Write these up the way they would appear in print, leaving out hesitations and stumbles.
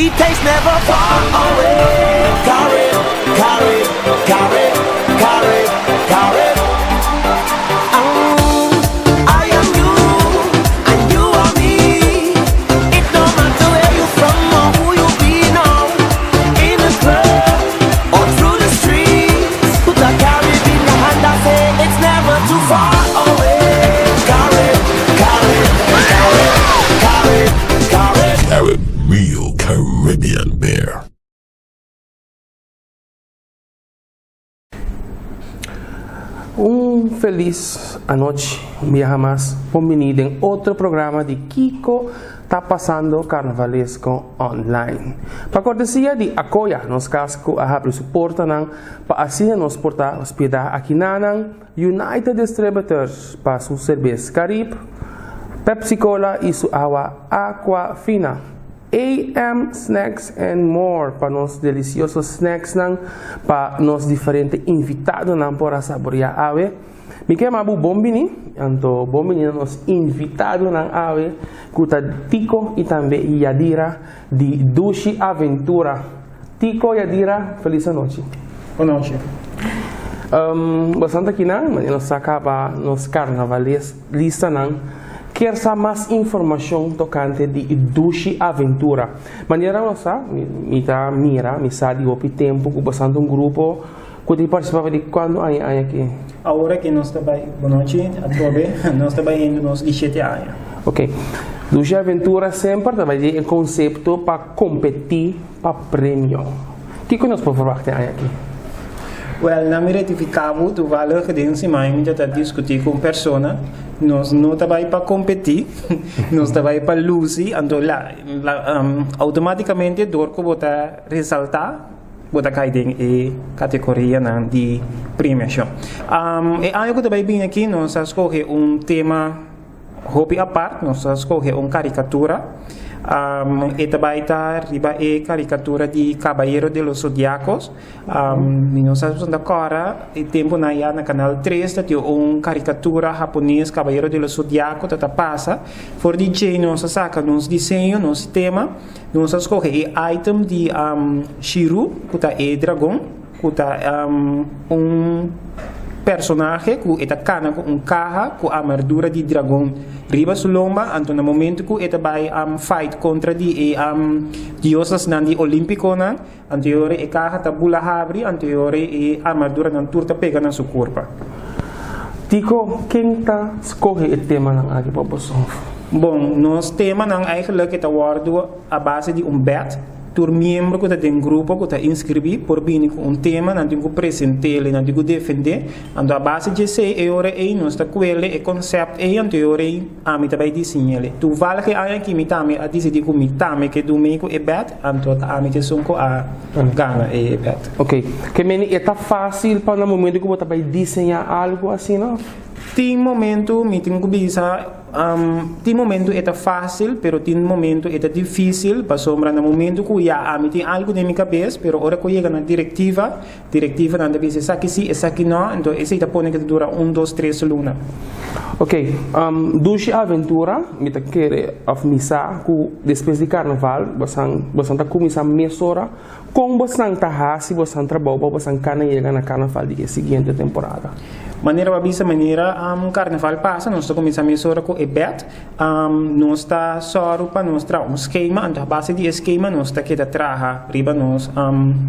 The taste never far away. Carry, carry, carry, carry, carry. I am you, and you are me. It don't matter where you from or who you be now. In the club or through the streets, put a carry in your hand and say it's never too far away. Carry, carry, carry, carry, carry. Carry real Caribbean beer. Feliz anoche, un día más, bienvenido en otro programa de Kiko Está Pasando Carnavalesco Online. Para cortesia de Akoya, nos casco a abrir suporta nang para assim nos portar hospedar aqui nanang United Distributors para su cerveza Carib, Pepsi Cola e su agua Aquafina. AM Snacks and More para nos deliciosos snacks nang para nos diferentes invitados nang para saborear ave. Me chamo Abu Bombini, anto Bombini nos invitado nang ave kuta Tico e também Yadira de Dushi Aventura. Tico, Yadira, feliz noite. Boa noite. Bastante aqui nang, mas nos acaba nos carnavales lista nang. Quer saber mais informação tocante de Dushi Aventura. Maneira nossa, me sabe o tempo que bastante grupo que participava de quando aqui. Agora que nós trabalhamos, boa noite, a todos, nós trabalhamos nos 17 anos. Ok. Dushi Aventura sempre trabalha em conceito para competir para prêmio. O que nós podemos falar aqui? Well, na minha retificava, tu vale que dentro de mim, eu já discutir com pessoa, nós não trabalhamos para competir, nós trabalhamos para lutar, então automaticamente, dor que botar ressaltar, botar cair em categoria de premiação. E algo que também bem aqui, nós escolhemos tema hobby à parte, nós escolhemos caricatura. E também está riba a caricatura de Caballero de los Zodiacos. Nós sabemos agora, o tempo na canal 3, tem caricatura japonês Caballero de los Zodiacos, que passa. For DJ, nós saca nos desenho, nos tema, nós escolhe item de Shiru, que é dragão, que personagem que está cana com carro com armadura de dragão riba sulomba então no momento que está vai fight contra de diosas de olímpico nan anterior e carro tá bula abre anterior e armadura nan turta pega na sua corpo. Tico, quem tá escolhe o tema nan aqui para você? Bom, nosso tema nan eigenlijk está guardo a base de bet. Tur membro que tem grupo que está inscrever por vir com tema, não tem que apresentar, não tem que defender, então a base de ser é hora aí nós está com ele, é conceito aí, então é hora aí a mim também desenha ele. Tu vale que aí aqui me também a decidir que me também que do meio é bet, então a mim te sonco a gana é bet. Ok, que meni é tá fácil para no momento que você vai desenhar algo assim, não? Tem momento me tenho que pensar tem momento é fácil, pero tem momento é difícil, para sombra no momento que já tem algo na minha cabeça, pero hora que chega na diretiva não deve ser essa aqui sim, essa aqui não, então esse está põe que dura 1, 2, 3 luna. Ok, Dushi Aventura, me tá querer afmissar que depois de carnaval, você tá começar meia hora, com você tá rasi, você trabalha, você cana chega na carnaval de seguinte temporada. Maneira babisa maneira carnaval passa nós está começando a mesura com bet nós está só para nós tra esquema então a base de esquema nós está que traja riba nós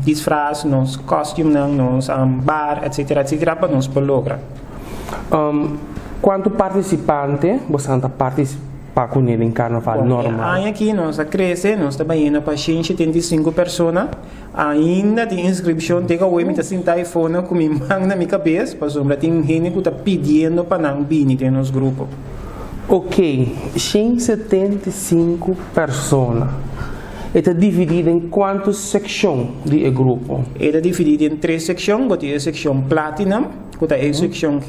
disfraz nós costume nós bar etc para nós lograr quanto participante você está participar com ele em carnaval normal aqui nós cresce nós está indo para 175 pessoas ainda tem inscrição tem que eu me assim telefone com minha mãe na minha cabeça para sombra tem gente que está pedindo para não vir tem nos grupo. Ok, 175 pessoas. Está dividido em quantas secções de grupo? Está dividido em 3 secções, que é a secção Platinum, que é a secção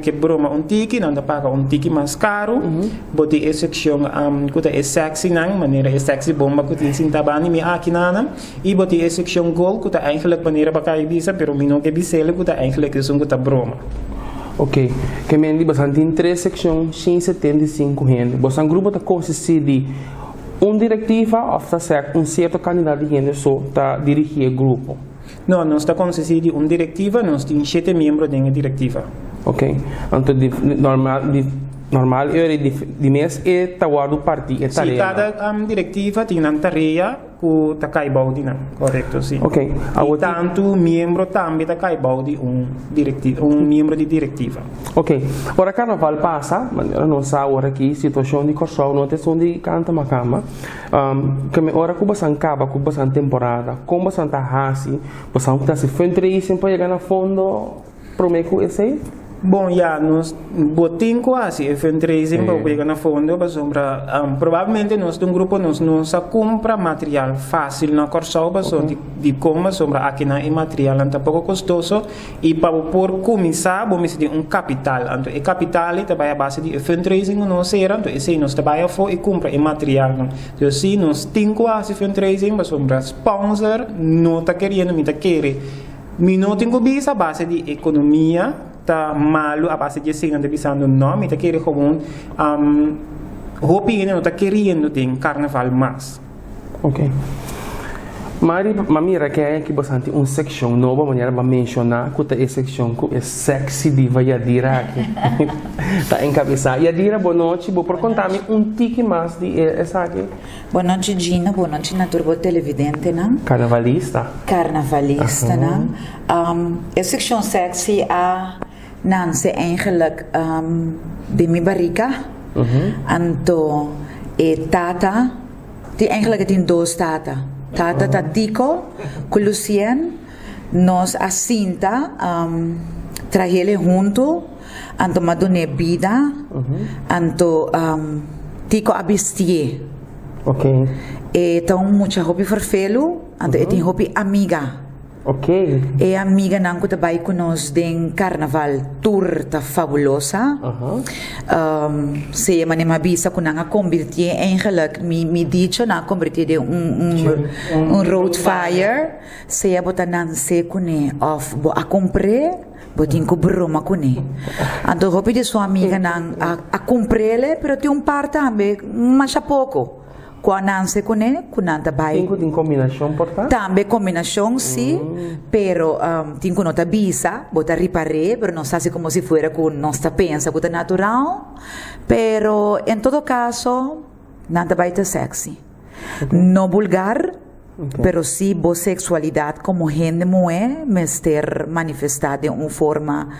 que broma tiki, não paga tiki mais caro, que é a secção que é sexy, maneira é sexy bomba, que tem sintabani mi aqui nana, e que é a secção Gold, que é eigenlijk maneira para cair bisa, pero não que bisele, que é eigenlijk que é broma. Ok, que me andi bastante em 3 secções, 175 gente. Você grupo está consiste de directiva ou está certo certo candidato de gente só está dirigir grupo? Não, nós está concedendo uma diretiva, nós temos 7 membros da diretiva. Ok, então normal eu de mês é tawar do partido é Sim, tarefa. cada diretiva tem uma tarefa que está caibau de não, correto, sim. Ok, E tanto membro também está caibau de membro de diretiva. ok, ora carnaval passa, mas não sabe ora aqui situação de corção, não tem som de canta macama, que me ora cuba san caba, cuba san temporada, como san ta hasi, possam estar se fundraising para chegar na fundo, prometo esse. Bom, já, nós botamos quase o fundraising para pegar na fundo, provavelmente nós de grupo nós compra material fácil na Corsal, de como sombra aqui na material é pouco custoso e para por começar, vamos dizer capital, então o capital é a base de fundraising nós era, então esse nós trabalha for e compra o material, então se nós temos quase fundraising, sombra sponsor, não está querendo, não está querendo, não tem que a base de economia tá malo a base de cena de pisando nome tá querendo como hopi não tá querendo tem carnaval mais. Ok. Mira que é que bastante section nova maneira para mencionar que é section que é sexy diva Yadira aqui. Tá encabeçada. Yadira, boa noite. Vou por contar-me tique mais de essa aqui. Boa noite, Gina. Boa noite, na turbo televidente, não? Carnavalista. Carnavalista, não? A section sexy Nancy eigenlijk de mi barriga. Anto tata, die eigenlijk het in dos tata. Tata tatico, Lucien, nos asinta, trajele junto, anto madone vida, anto tico abistie. Ok. Então, muita hobby vervelo, anto tem hobby amiga. Ok. E amiga nanko tabay ko nos ding carnaval tour ta fabulosa. Siya man mabisa ko na nga convertie eigenlijk mi dicho na convertie de un road fire. Siya botanan se ko ne of bo a compre botin ko broma ko ne. Anto hopi de sua amiga nang a comprele pero ti un par tambe masha pouco. Nanse kunanta bay. Tinko din combinação porta? Tambe combinação sí, pero tinko nota bisa, bota ripare, pero no sabe como si fuera con nossa pensa, que natural, pero en todo caso, nanta bay sexy. No vulgar, pero sí bo sexualidad como gente mueve, mester manifestada de una forma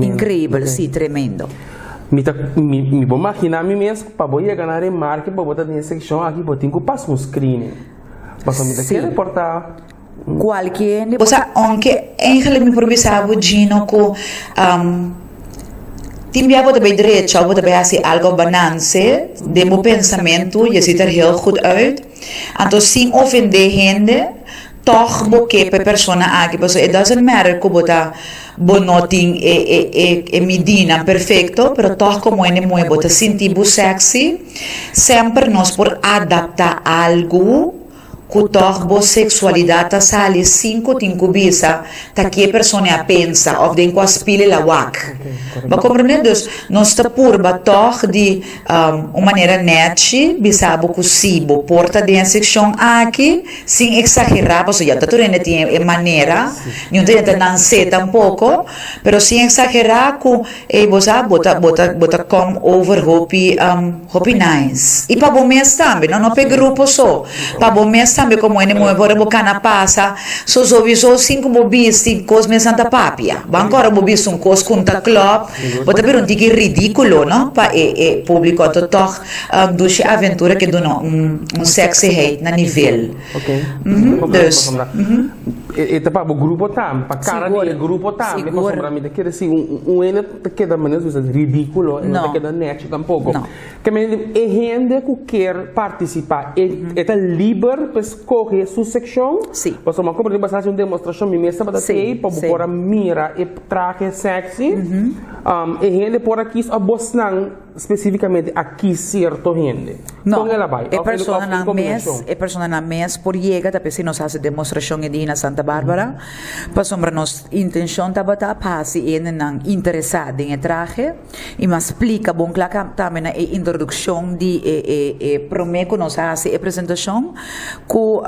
increíble, sí, tremendo. Me vou imaginar me mesmo para vou ganhar em marca para botar nessa seção aqui para tenho que passar um screen. Mas me quer reportar qualquer, o sea, aunque eigenlijk me improvisava Gino com Timbia bota bij direito, bota bij assim algo bananse, de meu pensamento, je ziet er heel goed uit. Então, sem ofender gente, toch boke per persona aqui, porque it doesn't matter como bota bonoting e medina perfeito, pero toch como ele muito bota sentir sexy, sempre nós por adaptar algo que toch bo sexualidade sale 5 bisa, ta que persona pensa of den quas pile la wak. Ma compreende dus nós ta purba toch de uma maneira net, bisabo cusibo porta de section aqui, sem exagerar, porque já tá tornando tem maneira, não tem não sei tampouco, pero sem exagerar com bosa bota come over hopi nice. E para bom mês também, não pe grupo só. Para bom mês também como ele muito agora bocana passa, só viso 5 mobis, 5 cosme Santa Papia. Ancora mobis um cos conta club, bota per un tiki ridicolo, no? Pa público to toch duše aventura que dono sexy hate na nível. Ok. Dus Eta para o grupo tam, para cara do grupo tam, porque para mim quer assim ele queda menos ridículo, não queda net tampouco. Que me é gente que quer participar, é livre para escolher sua secção. Sim. Você uma compra de bastante uma demonstração mesmo para ter para pôr a mira e traje sexy. É gente por aqui a bosnan especificamente aqui certo gente. No, Kung ela bay, e of persona in na combination. mes, e persona na mes por llega, tapos si nos hace demonstrasyon di na Santa Barbara, pa sombra nos intensyon tabata pasi en nang interesado em traje, e mas explica bom claro também na introdução de prometo nos hace apresentação com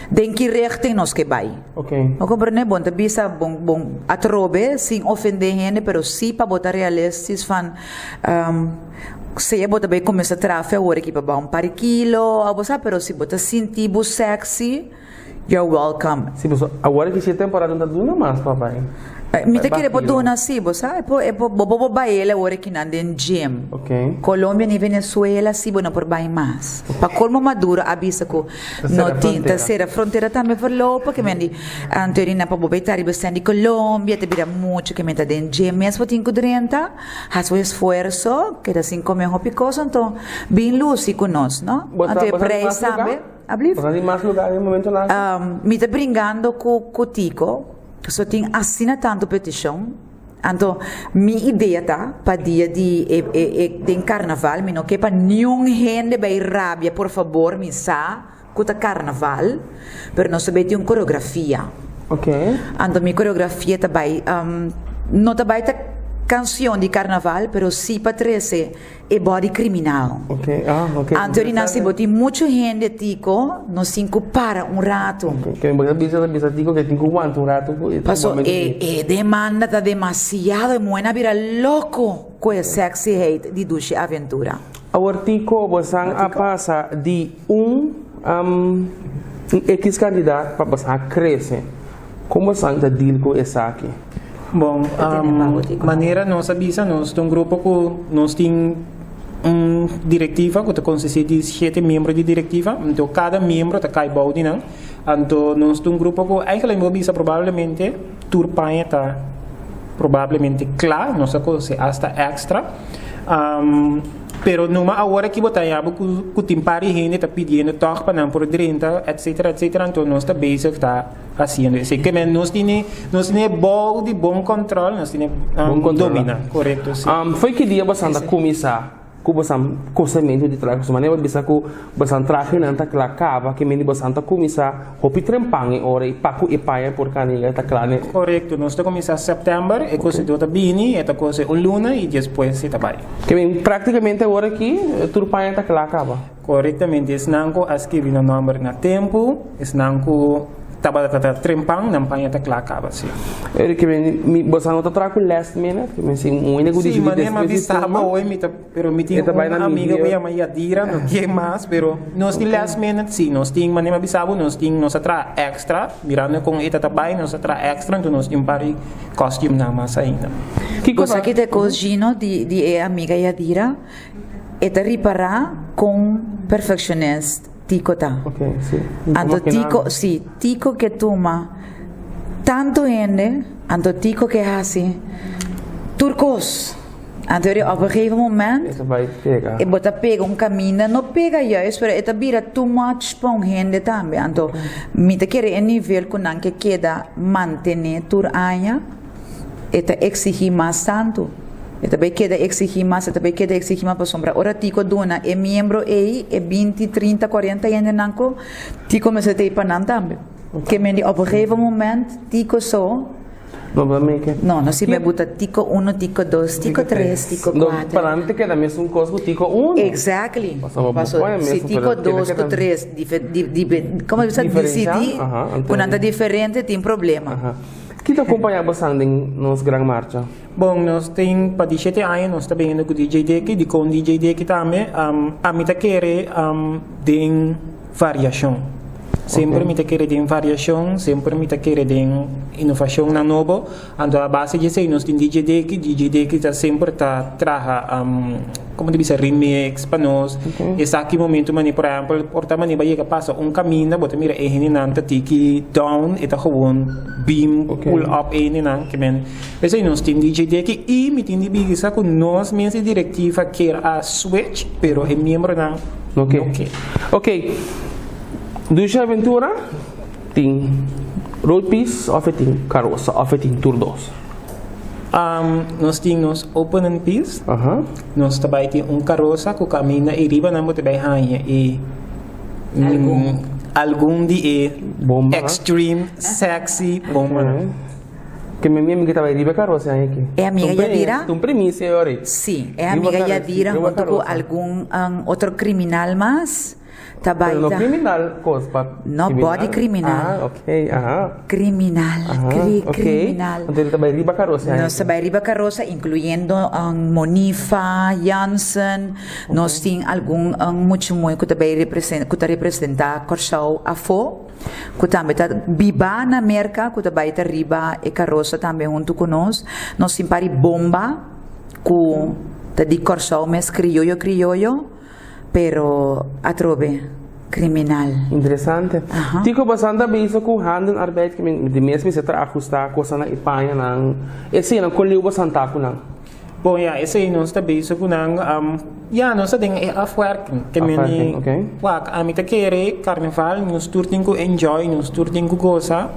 den que richting nos que vai. Okay. O compreende bom, te bisa bom atrobe sem ofender gente, pero si pa botar realistis van se é bota bem começa a trafer agora aqui para um par de quilo, algo sabe, pero si bota sentir bu sexy, you're welcome. Sim, pessoal, agora que essa temporada não tá dando mais, papai. Me te querer botar na si, sabe? É bobo baile agora aqui na den gym. Okay. Colômbia e Venezuela si bona por bem mais. Para colmo maduro avisa que no tinta terceira fronteira também verlopa que mendi anteriorina para bobetari bastante Colômbia te vira muito que menta den gym mesmo tinco 30 has o esforço que da 5 mil picoso então bem luci conosco, não? Então prei sabe? Você tem mais lugar em momento lá? Me tá brincando com Tico. So ting assina tanto petição, então minha ideia tá para dia de carnaval, me não quer para nenhum gente vai rábia, por favor, me sa cuta carnaval, pero não sabe de uma coreografia. Okay. Então minha coreografia tá vai, não tá vai tá canção de carnaval, pero sim para 13 é body criminal. Okay. Okay. Antorina se boti muita gente tico, no cinco para um rato. Que você bisa digo que tem quanto rato. Paso demanda tá demasiado, é buena vira louco com o sexy hate de Duche Aventura. O artigo você a passa de X candidato para você crescer. Como você está deal com essa aqui? Bom, maneira nós avisa nós um grupo que nós tem diretiva que consiste de 7 membros de diretiva, então cada membro está cai balde não, então nós um grupo que eigenlijk avisa provavelmente turpanha está provavelmente claro, nossa coisa hasta extra, pero numa hora que botar já que tem pari gente está pedindo toque para não por 30, etc, então nós está basic está fazendo isso, que nós tem bom controle, nós tem domina, correto? Foi que dia você anda começar com você conhecimento de trabalho, mas não bisa com você trabalho não tá claro cava que meni você anda começar hopi trempange ora e paco e paia por caniga tá claro. Correto, nós está começar setembro e coisa do tá bini, é coisa luna e depois se tá vai. Que praticamente agora aqui turpanha tá claro cava. Corretamente, es nanko escrever no número na tempo, es nanko tata trempang nam panha ta klaka sim. É que me você não tá trago last minute, que me sim um nego de mas me estava hoje me pero me tinha uma amiga que chama Yadira, não que mais, pero nós de last minute sim, nós tinha mas me avisava, nós tinha nós atra extra, mirando com eta tabai, nós atra extra, então nós impari costume na massa ainda. Que coisa que te cogino de amiga Yadira, eta ripará com perfeccionista. Tico tá. Okay, sim. Anto tico que toma tanto gente, anto tico que hace turcos. Anto op een gegeven moment, e bota pega caminho, não pega juist, pero eta vira too much pong gente também. Anto, me te quer nível com que queda manter tur aia, eta exigir mais tanto. E também queda exigir mais para sombra. Ora tico dona é membro aí é 20, 30, 40 anos nanco, tico me sete para nan também. Que me op een gegeven moment tico só. Não se me bota tico 1, tico 2, tico 3, tico 4. Para não te queda mesmo coisa tico 1. Exactly. Se tico 2, tico 3, como você decide, quando diferente tem problema. Que te acompanha bastante nos Gran Marcha? Bom, nós tem para 17 anos, nós também indo com DJ Deki, de com DJ Deki também, a mim tá querer de variação. Sempre me tá querer de variação, sempre me tá querer de inovação na novo. Então a base de ser nós tem DJ Deki tá sempre tá traga como diz remix para nós. Esse aqui momento mani por exemplo, porta mani vai que passa caminho, bota mira é nanta tiki down, eta gewoon beam pull up nan que men. Pensei nós tem DJ Deki e me tem de bigisa com nós mesmo diretiva que a switch, pero é membro nan. Ok. Duche Aventura tem road piece, of tem carroça, of tem tour 2. Nós temos open and peace. Aha. Nós também temos carroça que caminha e riba na moto bem rainha e algum de Bomba. extreme sexy bomba. Okay. Que minha amiga estava riba carroça aí aqui. É amiga Yadira? Um premissa, senhora. Sim, é Riba amiga Carroça, Yadira Riba junto com Carroça. algum outro criminal mais. Pero no Tabaita. criminal, cospa. No, body criminal. Ah, ok. Aha. Criminal. Aha. Ok. Criminal. Então ele estava riba carroça aí. Nós também riba carroça, incluindo Monifa, Janssen, nós temos algum muito muito que também representa Corsau Afo, que também está Biba na Merca, que também está riba e carroça também junto conosco. Nós temos pari bomba, que está de Corsau mes criollo, pero atrobe criminal. Interessante. Aha. Tico bastante bezig com handenarbeid que de mesmo se tra ajustar coisa na Espanha nang esse não colheu bastante com nang. Bom, esse aí nós também isso com nós temos afwerking que Afwerking, okay. Wak, amita querer carnaval, nós turting ko enjoy, nós turting ko goza,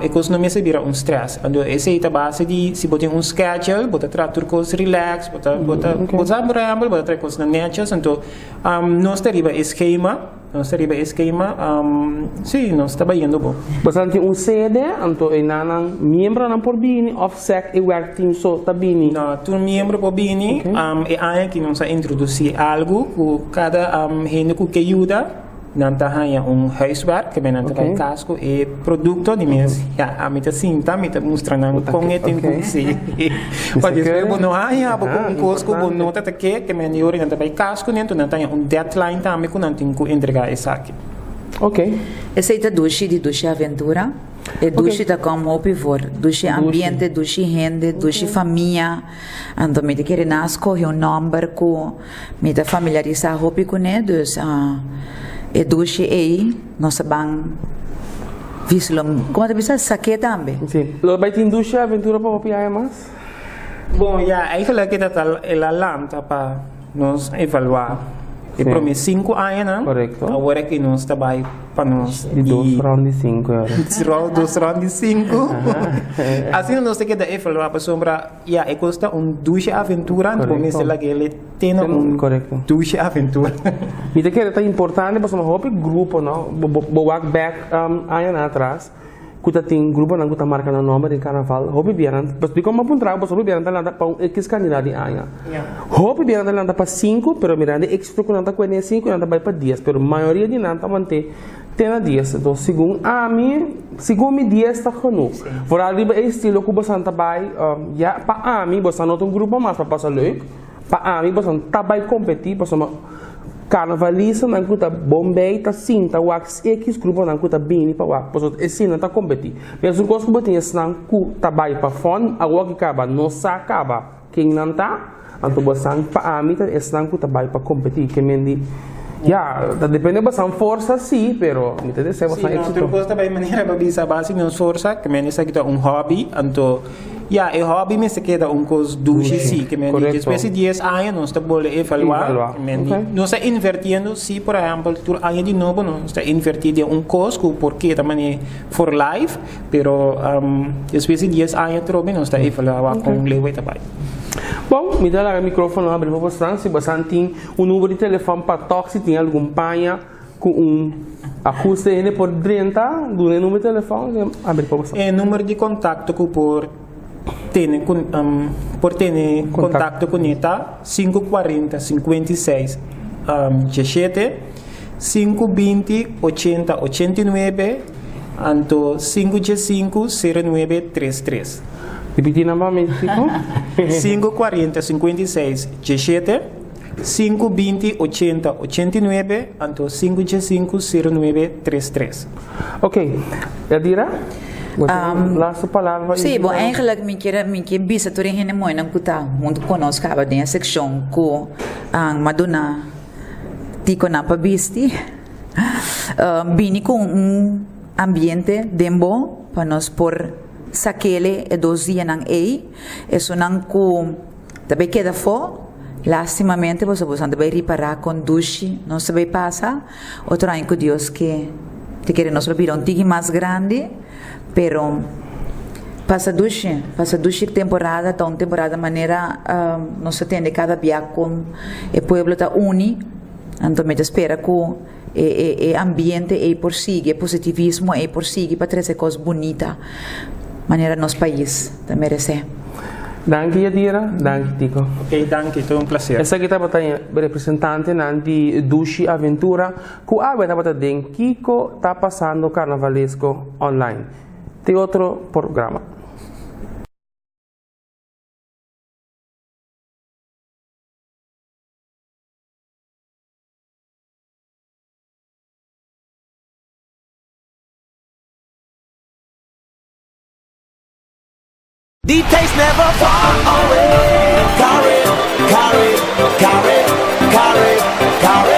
e cos não me se vira stress. Ando esse aí tá base de se botem schedule, bota trator cos relax, bota ramble, bota trator cos na natures, então nós teriba esquema, sim, nós tá indo bom. Bastante sede, então e nanang membro não por bini, offset e work team so tabini. No, tu membro po bini, e aí que nós introduzir algo, que cada gente que ajuda, nanta hanya huiswerk, que nanta Okay. casco e produto de mes, amita sinta, amita mostrando com e tem que se. Pode ser bom não hanya, bom cosco, bom nota que men yori nanta bai casco, nento nanta hanya deadline também que nanta que entregar essa aqui. Ok. Esse aí tá duche aventura. É duche da como o pivor, duche ambiente, duche rende, duche família. Então me querer nasco um number com me da familiarizar hopi com né, dus é duche aí nossa bang vislum. Como te bisa saque também. Sim. Lo vai ter indústria aventura para copiar mais? Bom, eigenlijk que tá ela lanta para nos evaluar. E Sim. para mim 5 anos, Correcto. agora que nós trabalha para nós De 2 round de 5 euros. dos round de 5. Assim nós temos que evaluar para sombra, e custa duche aventura, Correcto. para mim se lá que ele tem Correcto. duche aventura. E te quero tá importante para uma hopi grupo, não? Bo walk back anos atrás. Kuta tem grupo não kuta marca no nome de carnaval. Hopi biaran, pas di como apuntar, pas hopi biaran talanta para X candidato de aya. Hopi biaran talanta para 5, pero mirando extra com nanta com 5, nanta vai para 10, pero maioria de nanta mantém tem 10. Então, segundo mi 10 está genoeg. Voor al die estilo que você tá vai, ja, para mim você não tem um grupo mais para passar leuk. Para mim você tá vai competir, para uma carnavalista não custa bombei, tá sim, tá wax X grupo não custa bem para wax, porque esse não tá competir. Mas o coisa que botinha não custa vai para fone, agora que acaba, não se acaba. Quem não tá, então você para mim esse não custa vai para competir, que mendi. Ja, dat depende bastante força sim, pero me entende se você Sim, outra coisa também maneira para bisa base não força, que men isso aqui um hobby, então e hobby me se queda coisa duche sim, que men depois de 10 anos nós está bole evaluar, que men não está invertindo se por exemplo tu ano de novo não está invertindo coisa porque também for life, pero depois de 10 anos trobe nós está evaluar com lewe também. Bom, me dá lá o microfone abrir para você, se você tem número de telefone para toque, se tem alguma panha com ajuste por 30, do número de telefone, abre para você. É número de contato que por ter contato com ela 540 56 17 520 80 89 anto 515 0933. Repetir novamente, 540 56 17 520 80 89 anto 515 0933. Ok, Yadira? Laatste palavra. Sim, bom, eigenlijk me quer bisa tu rin mo nang kuta mundo conosco aba din section ko ang Madonna tiko na pabisti. Bini com ambiente dembo para nós por saquele e 2 dias nang eso nang ko tabi queda fo. Lastimamente você vai reparar com duche, não se vai passar. Outro ano com Deus que te quer nos abrir um tigre mais grande, pero Passa dushi temporada, tão temporada maneira nós atende cada dia com o pueblo tá uni, então me espera que ambiente e persigue, positivismo e persigue para trazer coisas bonitas, maneira nosso país, tá merece. Danke Yadira, danke Tico. Ok, danke, todo um prazer. Essa kita batanya representante nanti Dushi Aventura ku abe ta den Kiko tá passando carnavalesco online. Tem outro programa. The taste never far away. Carry, carry, carry, carry, carry.